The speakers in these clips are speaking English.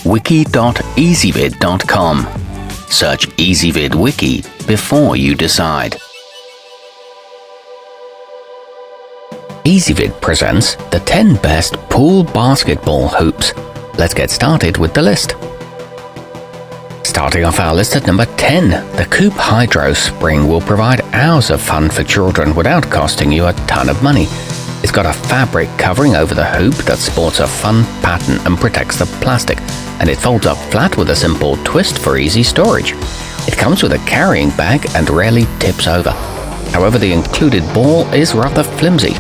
wiki.ezvid.com. Search Ezvid Wiki before you decide. Ezvid presents the 10 best pool basketball hoops. Let's get started with the list. Starting off our list at number 10, the Coupe Hydro Spring will provide hours of fun for children without costing you a ton of money. It's got a fabric covering over the hoop that sports a fun pattern and protects the plastic, and it folds up flat with a simple twist for easy storage. It comes with a carrying bag and rarely tips over. However, the included ball is rather flimsy.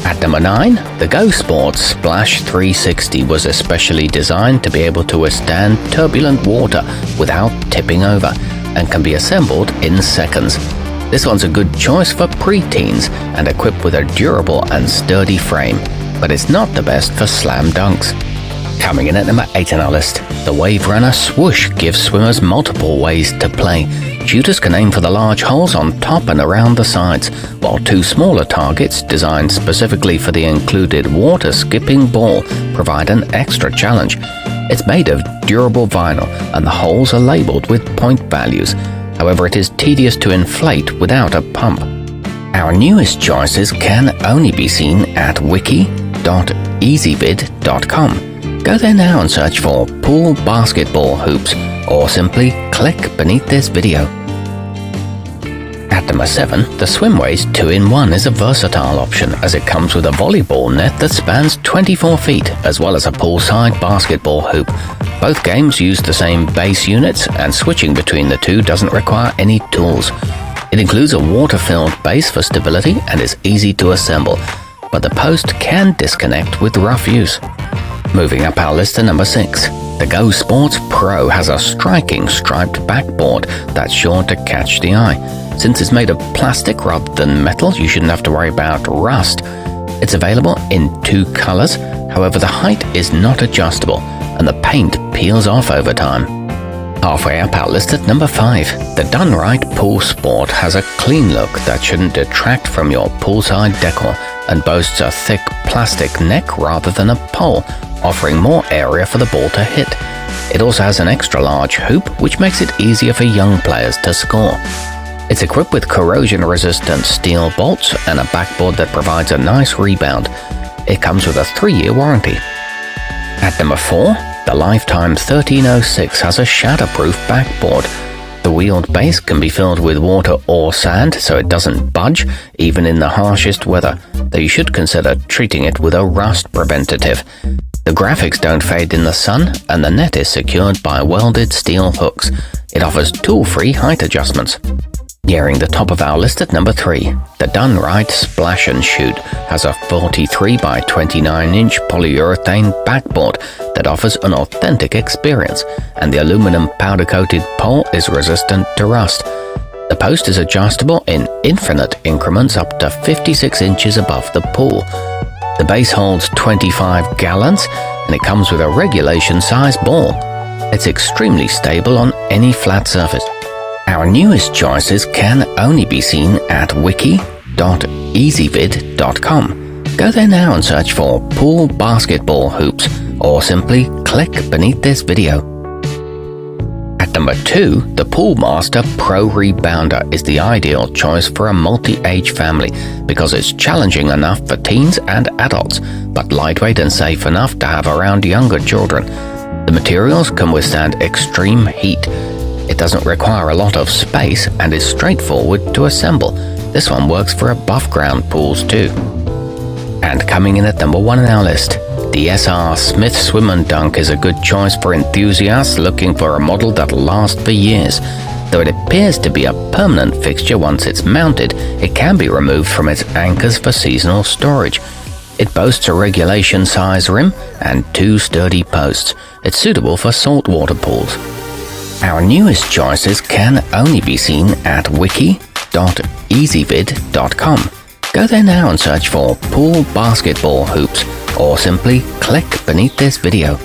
At number 9, the GoSports Splash 360 was especially designed to be able to withstand turbulent water without tipping over, and can be assembled in seconds. This one's a good choice for pre-teens and equipped with a durable and sturdy frame, but it's not the best for slam dunks. Coming in at number 8 on our list, the Wave Runner Swoosh gives swimmers multiple ways to play. Shooters can aim for the large holes on top and around the sides, while 2 smaller targets designed specifically for the included water-skipping ball provide an extra challenge. It's made of durable vinyl and the holes are labeled with point values. However, it is tedious to inflate without a pump. Our newest choices can only be seen at wiki.ezvid.com. Go there now and search for pool basketball hoops, or simply click beneath this video. At number 7, the Swimways 2-in-1 is a versatile option as it comes with a volleyball net that spans 24 feet as well as a poolside basketball hoop. Both games use the same base units, and switching between the two doesn't require any tools. It includes a water-filled base for stability and is easy to assemble, but the post can disconnect with rough use. Moving up our list to number 6, the GoSports Pro has a striking striped backboard that's sure to catch the eye. Since it's made of plastic rather than metal, you shouldn't have to worry about rust. It's available in 2 colors, however the height is not adjustable and the paint peels off over time. Halfway up our list at number 5, the DoneRide poolsport has a clean look that shouldn't detract from your poolside decor and boasts a thick plastic neck rather than a pole, offering more area for the ball to hit. It also has an extra large hoop, which makes it easier for young players to score. It's equipped with corrosion-resistant steel bolts and a backboard that provides a nice rebound. It comes with a 3-year warranty. At number 4, the Lifetime 1306 has a shatterproof backboard. The wheeled base can be filled with water or sand so it doesn't budge even in the harshest weather, though you should consider treating it with a rust preventative. The graphics don't fade in the sun, and the net is secured by welded steel hooks. It offers tool-free height adjustments. Nearing the top of our list at number 3, the DoneRide Splash and Shoot has a 43 by 29 inch polyurethane backboard that offers an authentic experience, and the aluminum powder-coated pole is resistant to rust. The post is adjustable in infinite increments up to 56 inches above the pool. The base holds 25 gallons, and it comes with a regulation-size ball. It's extremely stable on any flat surface. Our newest choices can only be seen at wiki.ezvid.com. Go there now and search for pool basketball hoops, or simply click beneath this video. At number 2, the Poolmaster Pro Rebounder is the ideal choice for a multi-age family because it's challenging enough for teens and adults, but lightweight and safe enough to have around younger children. The materials can withstand extreme heat. It doesn't require a lot of space and is straightforward to assemble. This one works for above-ground pools too. And coming in at number 1 on our list, the SR Smith Swim and Dunk is a good choice for enthusiasts looking for a model that'll last for years. Though it appears to be a permanent fixture once it's mounted, it can be removed from its anchors for seasonal storage. It boasts a regulation size rim and 2 sturdy posts. It's suitable for saltwater pools. Our newest choices can only be seen at wiki.ezvid.com. Go there now and search for pool basketball hoops, or simply click beneath this video.